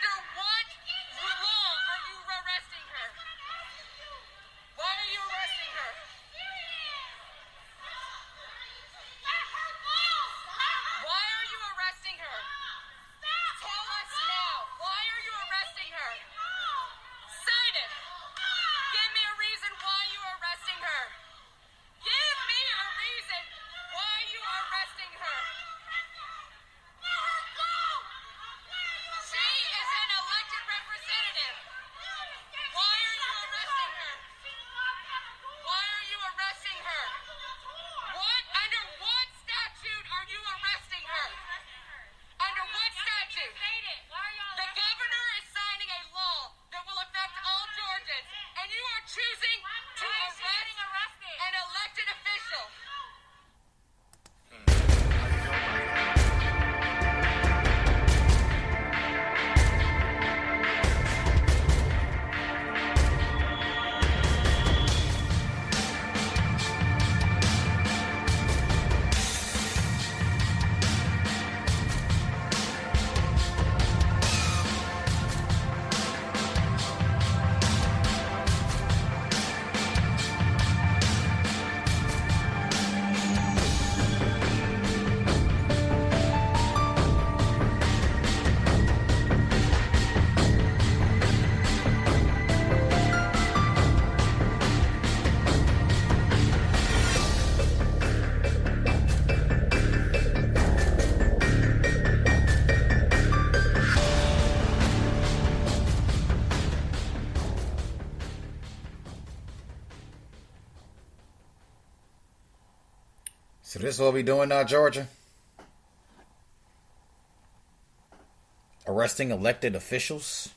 Under what law are you arresting her? Why are you arresting her? Why are you arresting her? Tell us now. Why are you arresting her? Sign it. Give me a reason why you are arresting her. Give me a reason why you are arresting her. She is an elected representative. Why are you arresting her? Why are you arresting her? Under what statute are you arresting her? Under what statute? The governor is signing a law that will affect all Georgians, and you are choosing to arrest an elected official. So this is what we doing now, Georgia? Arresting elected officials?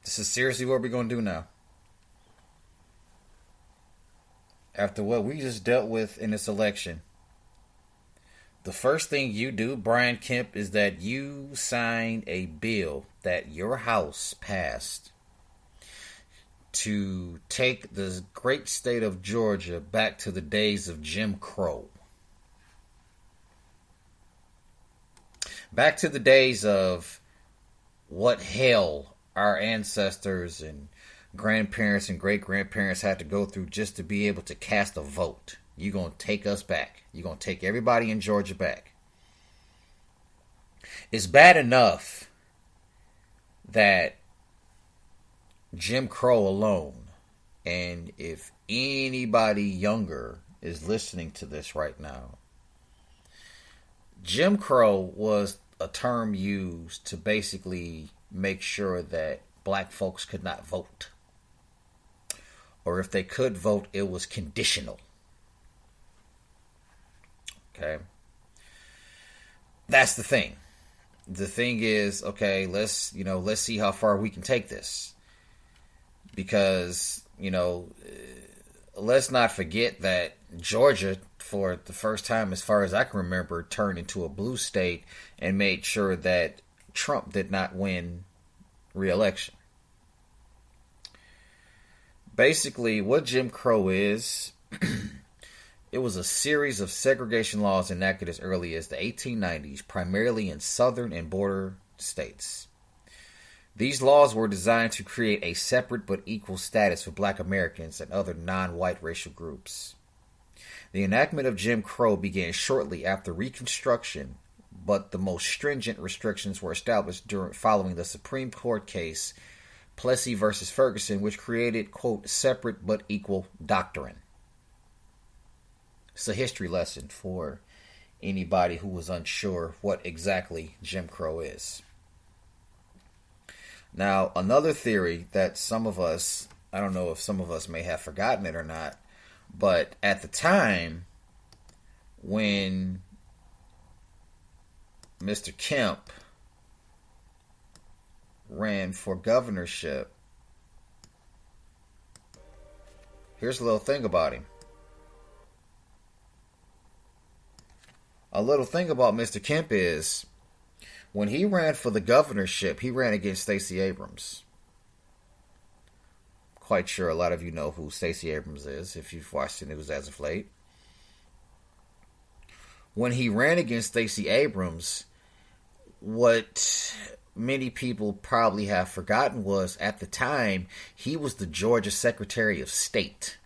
This is seriously what we're going to do now. After what we just dealt with in this election. The first thing you do, Brian Kemp, is that you sign a bill that your house passed to take the great state of Georgia back to the days of Jim Crow. Back to the days of what hell our ancestors and grandparents and great-grandparents had to go through just to be able to cast a vote. You're going to take us back. You're going to take everybody in Georgia back. It's bad enough that Jim Crow alone, and if anybody younger is listening to this right now, Jim Crow was a term used to basically make sure that black folks could not vote. Or if they could vote, it was conditional. Okay? That's the thing. The thing is, okay, let's see how far we can take this. Because, let's not forget that Georgia, for the first time as far as I can remember, turned into a blue state and made sure that Trump did not win re-election. Basically, what Jim Crow is, it was a series of segregation laws enacted as early as the 1890s, primarily in southern and border states. These laws were designed to create a separate but equal status for black Americans and other non-white racial groups. The enactment of Jim Crow began shortly after Reconstruction, but the most stringent restrictions were established following the Supreme Court case Plessy v. Ferguson, which created, quote, separate but equal doctrine. It's a history lesson for anybody who was unsure what exactly Jim Crow is. Now, another theory that some of us, I don't know if some of us may have forgotten it or not, but at the time when Mr. Kemp ran for governorship, here's a little thing about him. A little thing about Mr. Kemp is, when he ran for the governorship, he ran against Stacey Abrams. Quite sure a lot of you know who Stacey Abrams is, if you've watched the news as of late. When he ran against Stacey Abrams, what many people probably have forgotten was at the time he was the Georgia Secretary of State.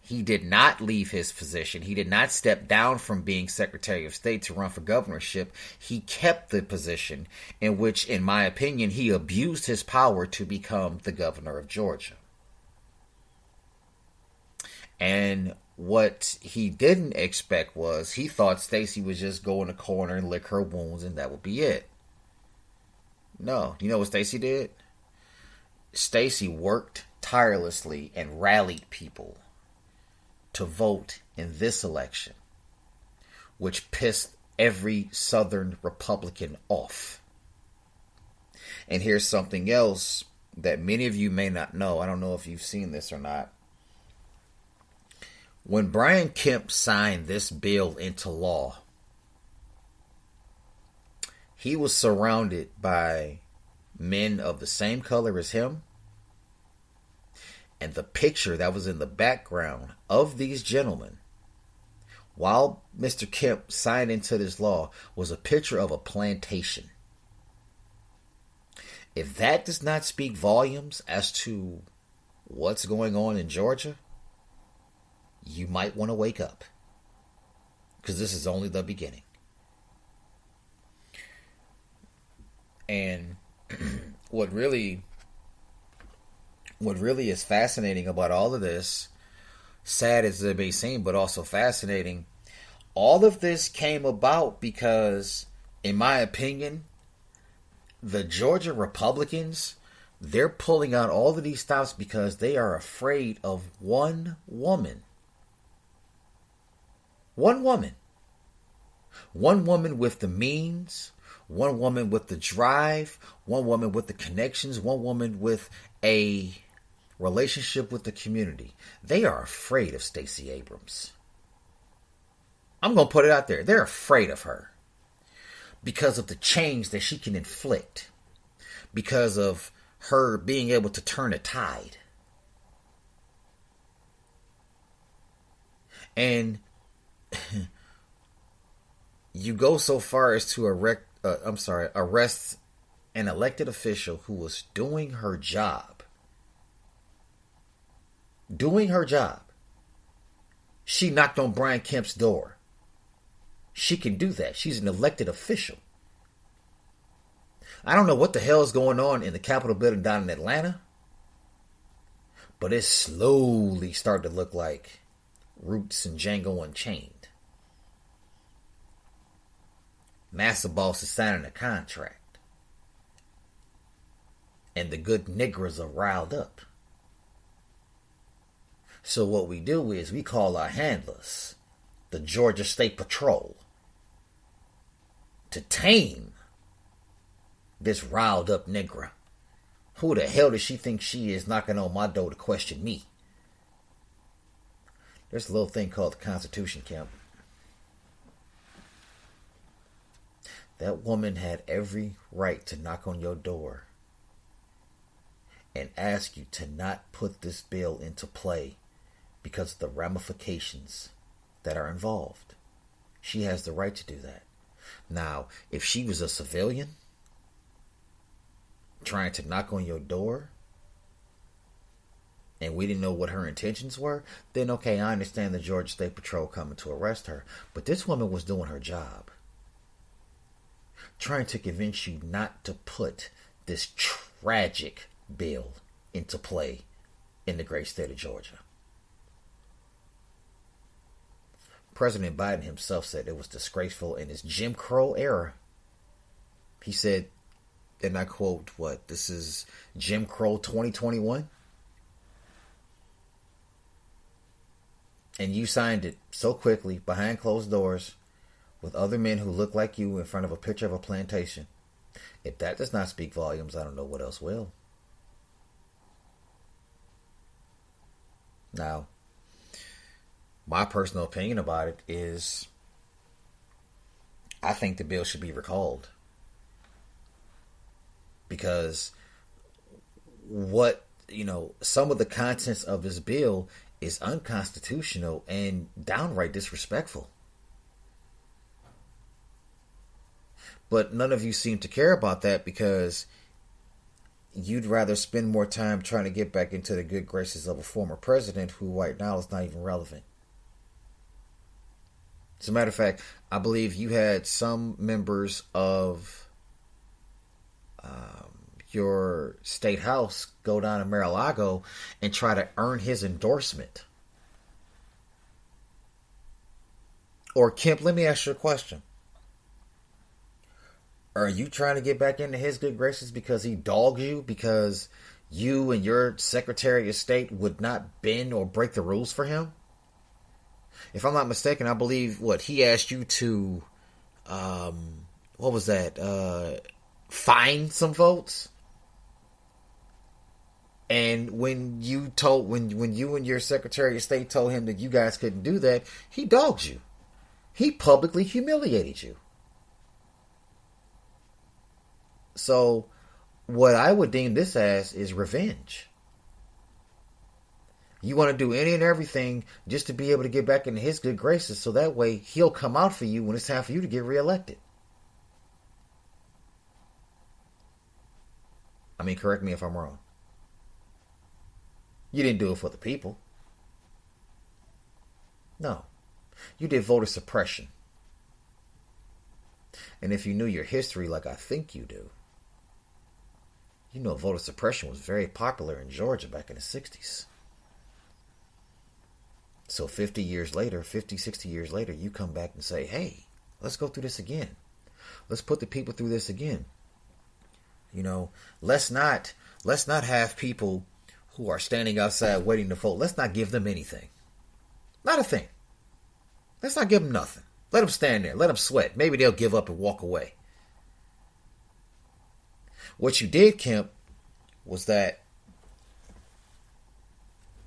He did not leave his position. He did not step down from being Secretary of State to run for governorship. He kept the position, in which, in my opinion, he abused his power to become the governor of Georgia. And what he didn't expect was he thought Stacey would just go in the corner and lick her wounds and that would be it. No. You know what Stacey did? Stacey worked tirelessly and rallied people to vote in this election, which pissed every Southern Republican off. And here's something else that many of you may not know. I don't know if you've seen this or not. When Brian Kemp signed this bill into law, he was surrounded by men of the same color as him. And the picture that was in the background of these gentlemen, while Mr. Kemp signed into this law, was a picture of a plantation. If that does not speak volumes as to what's going on in Georgia, you might want to wake up. Because this is only the beginning. And what really is fascinating about all of this, sad as it may seem, but also fascinating, all of this came about because, in my opinion, the Georgia Republicans, they're pulling out all of these stops because they are afraid of one woman. One woman. One woman with the means, one woman with the drive, one woman with the connections, one woman with a relationship with the community. They are afraid of Stacey Abrams. I'm going to put it out there. They're afraid of her because of the change that she can inflict, because of her being able to turn a tide. And you go so far as to arrest an elected official who was doing her job. Doing her job. She knocked on Brian Kemp's door. She can do that. She's an elected official. I don't know what the hell is going on in the Capitol building down in Atlanta, but it's slowly starting to look like Roots and Django Unchained. Massa Boss is signing a contract. And the good niggers are riled up. So what we do is we call our handlers, the Georgia State Patrol, to tame this riled up nigger. Who the hell does she think she is knocking on my door to question me? There's a little thing called the Constitution, Kemp. That woman had every right to knock on your door and ask you to not put this bill into play because of the ramifications that are involved. She has the right to do that. Now, if she was a civilian trying to knock on your door and we didn't know what her intentions were, then okay, I understand the Georgia State Patrol coming to arrest her. But this woman was doing her job, trying to convince you not to put this tragic bill into play in the great state of Georgia. President Biden himself said it was disgraceful in his Jim Crow era. He said, and I quote, this is Jim Crow 2021? And you signed it so quickly behind closed doors with other men who look like you in front of a picture of a plantation. If that does not speak volumes, I don't know what else will. Now, my personal opinion about it is I think the bill should be recalled. Because some of the contents of this bill is unconstitutional and downright disrespectful. But none of you seem to care about that because you'd rather spend more time trying to get back into the good graces of a former president who right now is not even relevant. As a matter of fact, I believe you had some members of your state house go down to Mar-a-Lago and try to earn his endorsement. Or Kemp, let me ask you a question. Are you trying to get back into his good graces because he dogged you? Because you and your Secretary of State would not bend or break the rules for him? If I'm not mistaken, I believe, he asked you to, what was that? Fine some votes? And when you and your Secretary of State told him that you guys couldn't do that, he dogged you. He publicly humiliated you. So, what I would deem this as is revenge. You want to do any and everything just to be able to get back into his good graces so that way he'll come out for you when it's time for you to get reelected. I mean, correct me if I'm wrong. You didn't do it for the people. No. You did voter suppression. And if you knew your history like I think you do, you know voter suppression was very popular in Georgia back in the 60s. So 50 years later, 50, 60 years later, you come back and say, hey, let's go through this again. Let's put the people through this again. You know, let's not have people who are standing outside waiting to vote. Let's not give them anything. Not a thing. Let's not give them nothing. Let them stand there. Let them sweat. Maybe they'll give up and walk away. What you did, Kemp, was that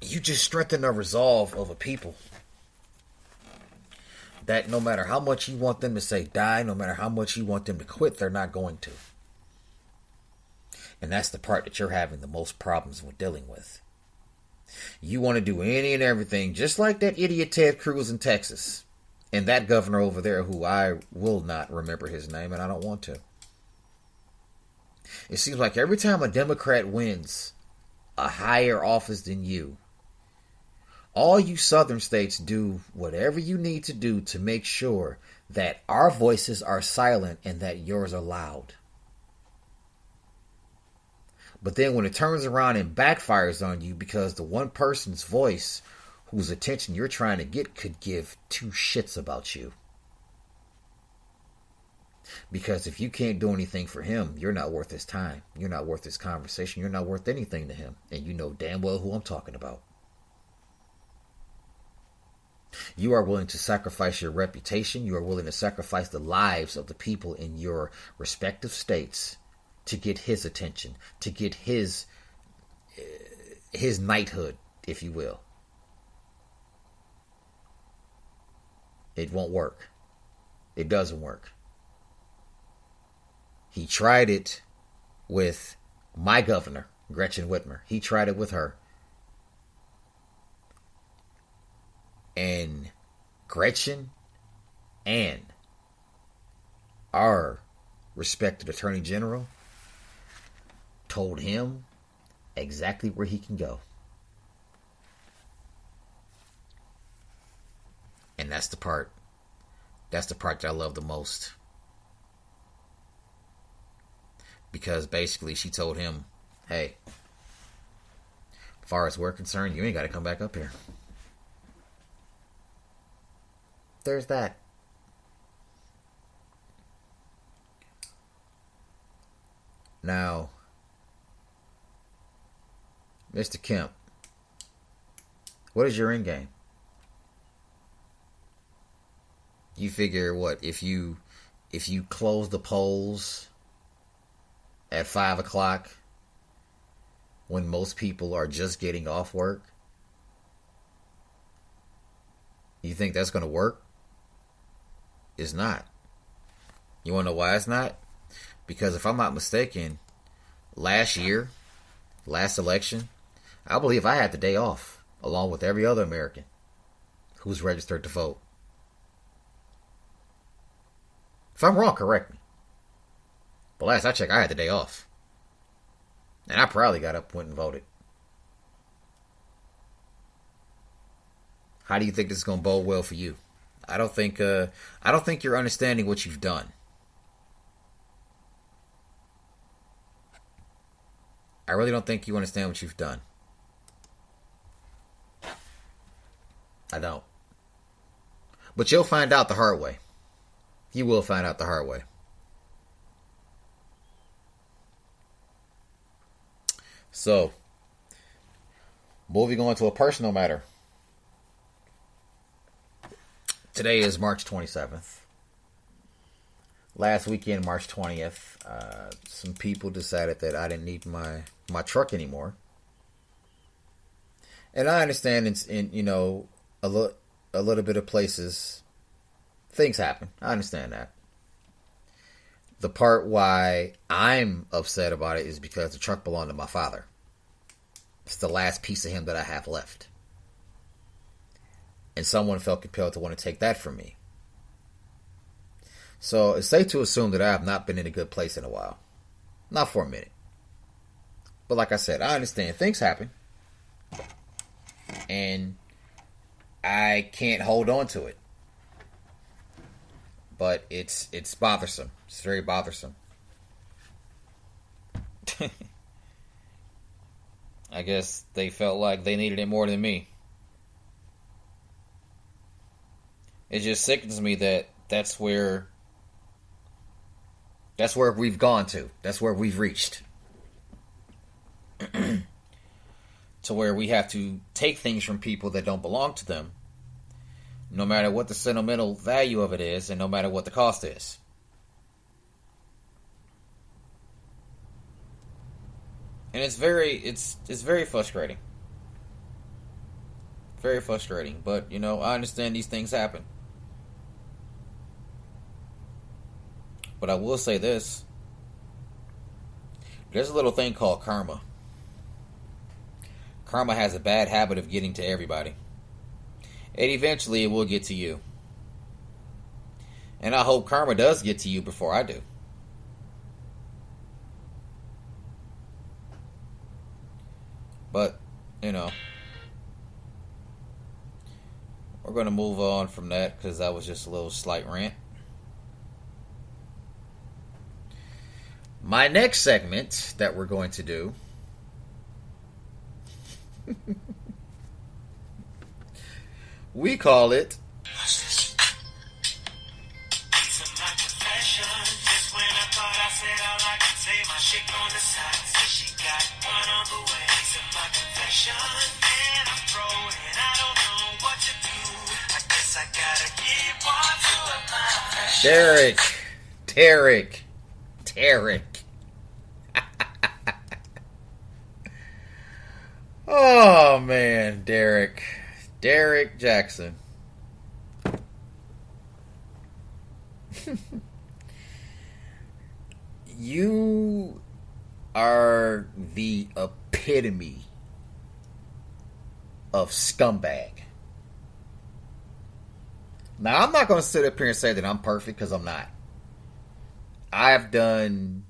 you just strengthened the resolve of a people. That no matter how much you want them to say die, no matter how much you want them to quit, they're not going to. And that's the part that you're having the most problems with dealing with. You want to do any and everything, just like that idiot Ted Cruz in Texas. And that governor over there who I will not remember his name, and I don't want to. It seems like every time a Democrat wins a higher office than you, all you southern states do whatever you need to do to make sure that our voices are silent and that yours are loud. But then when it turns around and backfires on you because the one person's voice whose attention you're trying to get could give two shits about you. Because if you can't do anything for him, you're not worth his time. You're not worth his conversation. You're not worth anything to him. And you know damn well who I'm talking about. You are willing to sacrifice your reputation. You are willing to sacrifice the lives of the people in your respective states to get his attention, to get his knighthood, if you will. It won't work. It doesn't work. He tried it with my governor, Gretchen Whitmer. He tried it with her. And Gretchen and our respected Attorney General told him exactly where he can go. And that's the part that I love the most. Because basically she told him, hey, as far as we're concerned, you ain't got to come back up here. There's that. Now, Mr. Kemp, what is your end game? You figure what, if you close the polls at 5 o'clock when most people are just getting off work, you think that's going to work? It's not. You want to know why it's not? Because if I'm not mistaken, last election, I believe I had the day off, along with every other American who's registered to vote. If I'm wrong, correct me. But last I checked, I had the day off. And I probably got up, went and voted. How do you think this is going to bode well for you? I don't think you're understanding what you've done. I really don't think you understand what you've done. I don't. But you'll find out the hard way. You will find out the hard way. So, moving on to a personal matter. Today is March 27th. Last weekend, March 20th, some people decided that I didn't need my truck anymore. And I understand in a little bit of places, things happen. I understand that. The part why I'm upset about it is because the truck belonged to my father. It's the last piece of him that I have left. And someone felt compelled to want to take that from me. So it's safe to assume that I have not been in a good place in a while. Not for a minute. But like I said, I understand things happen. And I can't hold on to it. But it's bothersome. It's very bothersome. I guess they felt like they needed it more than me. It just sickens me that that's where we've gone to. That's where we've reached. To where we have to take things from people that don't belong to them, no matter what the sentimental value of it is, and no matter what the cost is. And it's very frustrating. Very frustrating. But, I understand these things happen. But I will say this. There's a little thing called karma. Karma has a bad habit of getting to everybody. And eventually it will get to you. And I hope karma does get to you before I do. But, we're going to move on from that because that was just a little slight rant. My next segment that we're going to do we call it Derrick. Oh man, Derrick Jaxn. You are the epitome of scumbag. Now, I'm not going to sit up here and say that I'm perfect because I'm not. I've done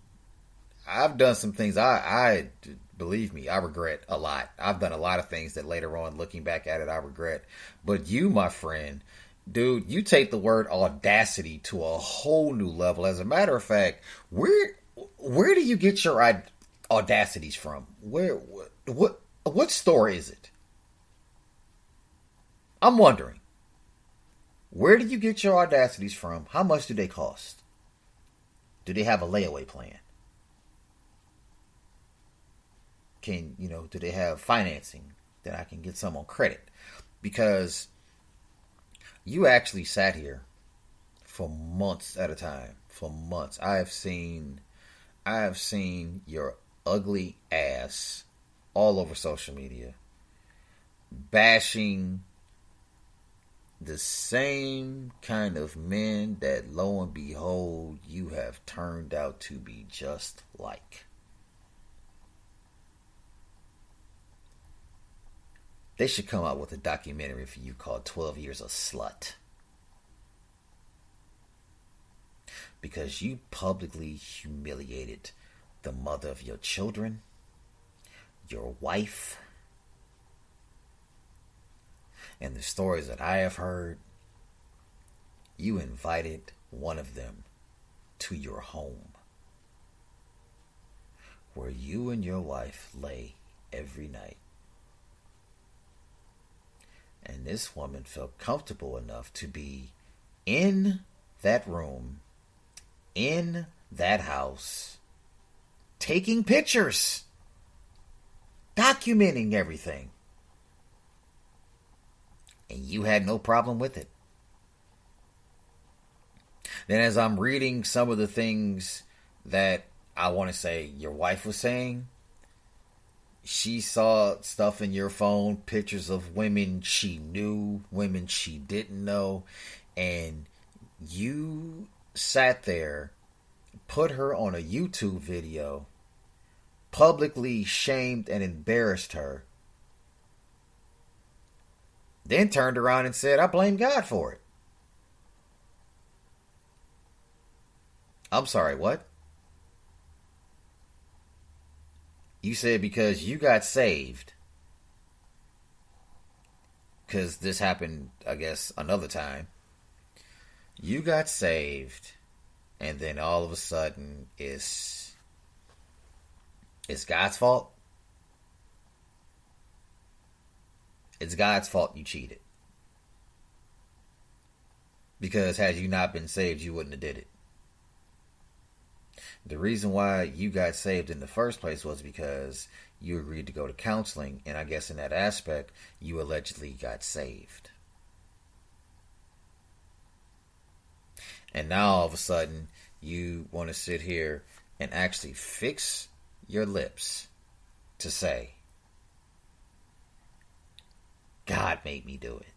some things I believe me, I regret a lot. I've done a lot of things that later on, looking back at it, I regret. But you, my friend, dude, you take the word audacity to a whole new level. As a matter of fact, where do you get your audacities from? What store is it? I'm wondering. Where do you get your audacities from? How much do they cost? Do they have a layaway plan? Do they have financing that I can get some on credit? Because you actually sat here for months at a time. For months. I have seen your ugly ass all over social media bashing the same kind of men that, lo and behold, you have turned out to be just like. They should come out with a documentary for you called 12 Years a Slut. because you publicly humiliated the mother of your children, your wife, and the stories that I have heard, you invited one of them to your home, where you and your wife lay every night. And this woman felt comfortable enough to be in that room, in that house, taking pictures, documenting everything. And you had no problem with it. Then as I'm reading some of the things that I want to say your wife was saying, she saw stuff in your phone, pictures of women she knew, women she didn't know, and you sat there, put her on a YouTube video, publicly shamed and embarrassed her, then turned around and said, I blame God for it. I'm sorry, what? You said because you got saved, because this happened, I guess, another time. You got saved, and then all of a sudden it's God's fault? It's God's fault you cheated. Because had you not been saved, you wouldn't have did it. The reason why you got saved in the first place was because you agreed to go to counseling, and I guess in that aspect, you allegedly got saved. And now all of a sudden, you want to sit here and actually fix your lips to say, God made me do it.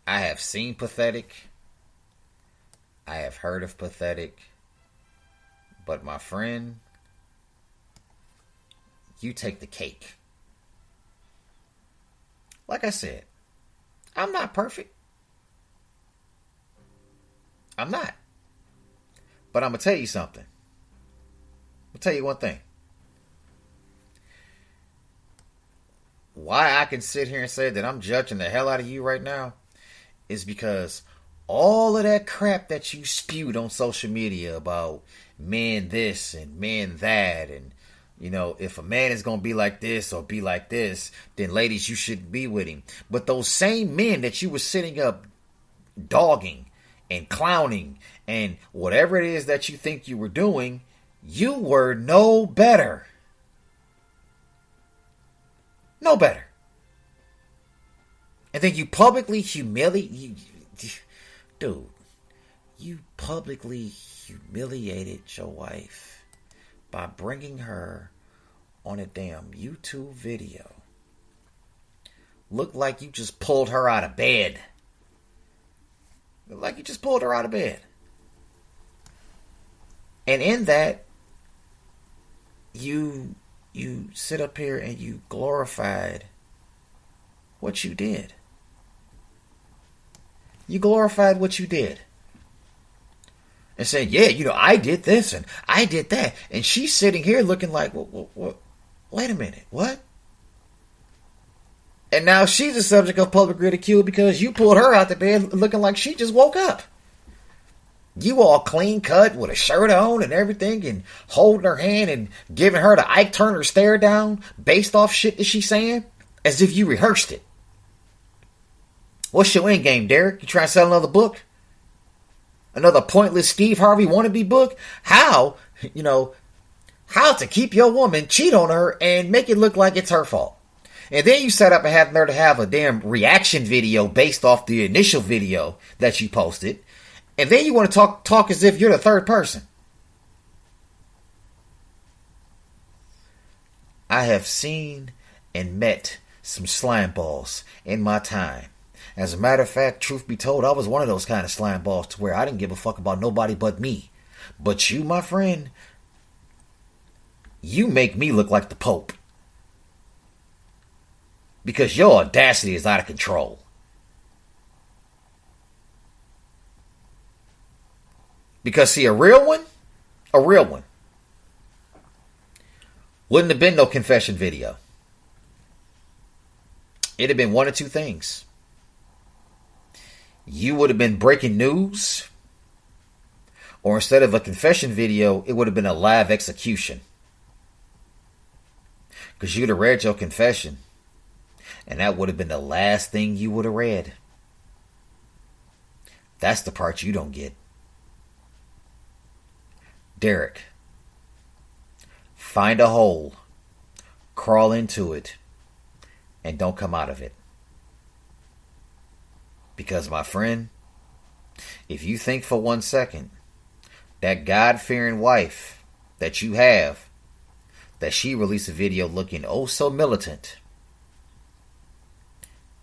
I have seen pathetic. I have heard of pathetic. But my friend, you take the cake. Like I said, I'm not perfect. I'm not. But I'm going to tell you something. I'll tell you one thing. Why I can sit here and say that I'm judging the hell out of you right now is because all of that crap that you spewed on social media about men this and men that, and you know, if a man is going to be like this or be like this, then ladies, you shouldn't be with him. But those same men that you were sitting up dogging and clowning and whatever it is that you think you were doing, you were no better. No better. And then you publicly humiliate... Dude, you publicly humiliated your wife by bringing her on a damn YouTube video. Looked like you just pulled her out of bed. Looked like you just pulled her out of bed. And in that, you sit up here and you glorified what you did. You glorified what you did. And said, yeah, you know, I did this and I did that. And she's sitting here looking like, what? Wait a minute, what? And now she's the subject of public ridicule because you pulled her out the bed looking like she just woke up. You all clean cut with a shirt on and everything and holding her hand and giving her the Ike Turner stare down based off shit that she's saying as if you rehearsed it. What's your end game, Derrick? You trying to sell another book? Another pointless Steve Harvey wannabe book? How to keep your woman, cheat on her, and make it look like it's her fault. And then you set up and have her to have a damn reaction video based off the initial video that you posted. And then you want to talk as if you're the third person. I have seen and met some slime balls in my time. As a matter of fact, truth be told, I was one of those kind of slime balls to where I didn't give a fuck about nobody but me. But you, my friend, you make me look like the Pope. Because your audacity is out of control. Because see, a real one, wouldn't have been no confession video. It'd have been one of two things. You would have been breaking news, or instead of a confession video, it would have been a live execution. Because you'd have read your confession, and that would have been the last thing you would have read. That's the part you don't get. Derrick, find a hole, crawl into it, and don't come out of it. Because, my friend, if you think for 1 second that God-fearing wife that you have, that she released a video looking oh so militant,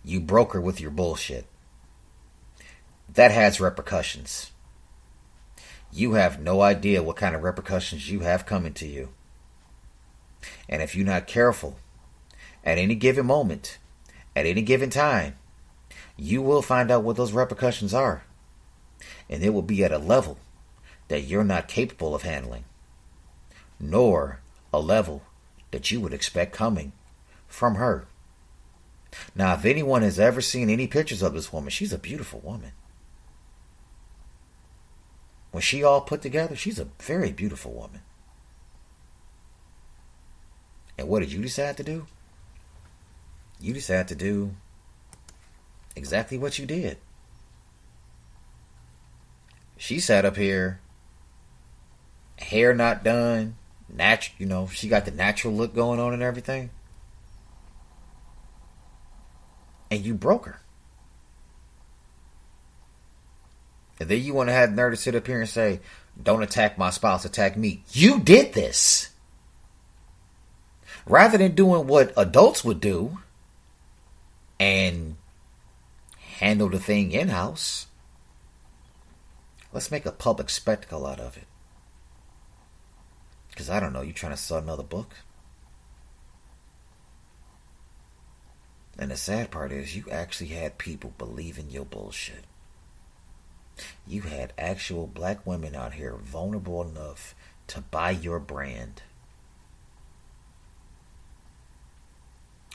you broke her with your bullshit. That has repercussions. You have no idea what kind of repercussions you have coming to you. And if you're not careful, at any given moment, at any given time, you will find out what those repercussions are. And it will be at a level that you're not capable of handling, nor a level that you would expect coming from her. Now, if anyone has ever seen any pictures of this woman, she's a beautiful woman. When she all put together, she's a very beautiful woman. And what did you decide to do? You decided to do exactly what you did. She sat up here, hair not done, natural, she got the natural look going on and everything. And you broke her. And then you want to have the nerve to sit up here and say, don't attack my spouse, attack me. You did this. Rather than doing what adults would do and handle the thing in-house, let's make a public spectacle out of it. Because I don't know, you trying to sell another book? And the sad part is you actually had people believing your bullshit. You had actual black women out here vulnerable enough to buy your brand.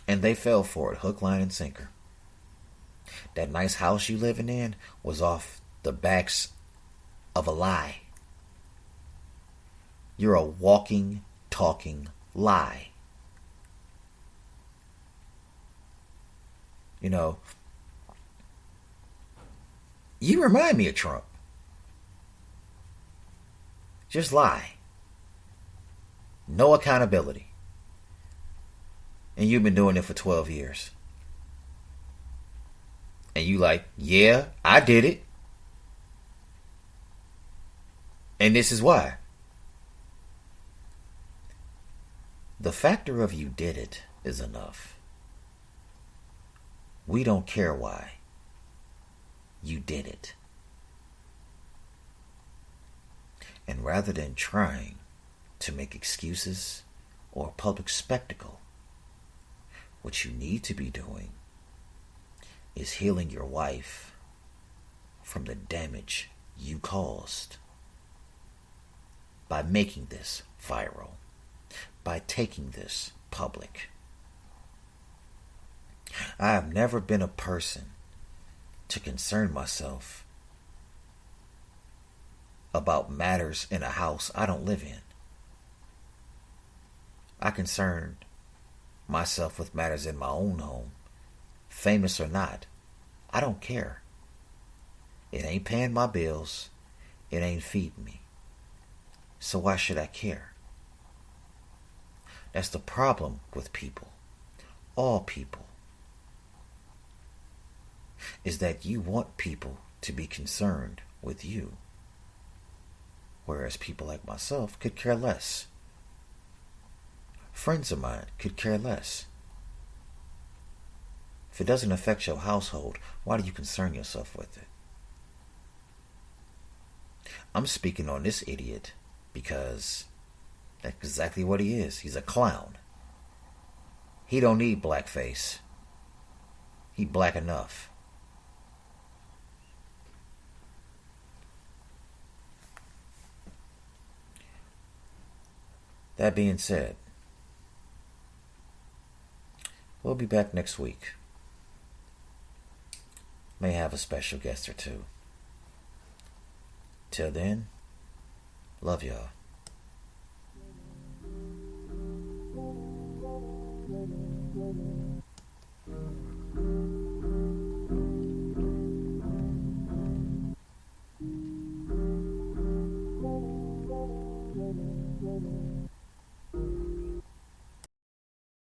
And they fell for it, hook, line, and sinker. That nice house you living in was off the backs of a lie. You're a walking, talking lie. You remind me of Trump. Just lie. No accountability. And you've been doing it for 12 years. And you like, yeah, I did it. And this is why. The factor of you did it is enough. We don't care why. You did it. And rather than trying to make excuses or a public spectacle, what you need to be doing is healing your wife from the damage you caused by making this viral, by taking this public. I have never been a person to concern myself about matters in a house I don't live in. I concerned myself with matters in my own home, famous or not. I don't care. It ain't paying my bills. It ain't feeding me. So why should I care? That's the problem with people. All people. Is that you want people to be concerned with you. Whereas people like myself could care less. Friends of mine could care less. If it doesn't affect your household, why do you concern yourself with it? I'm speaking on this idiot because that's exactly what he is. He's a clown. He don't need blackface. He black enough. That being said, we'll be back next week. May have a special guest or two. Till then, love y'all.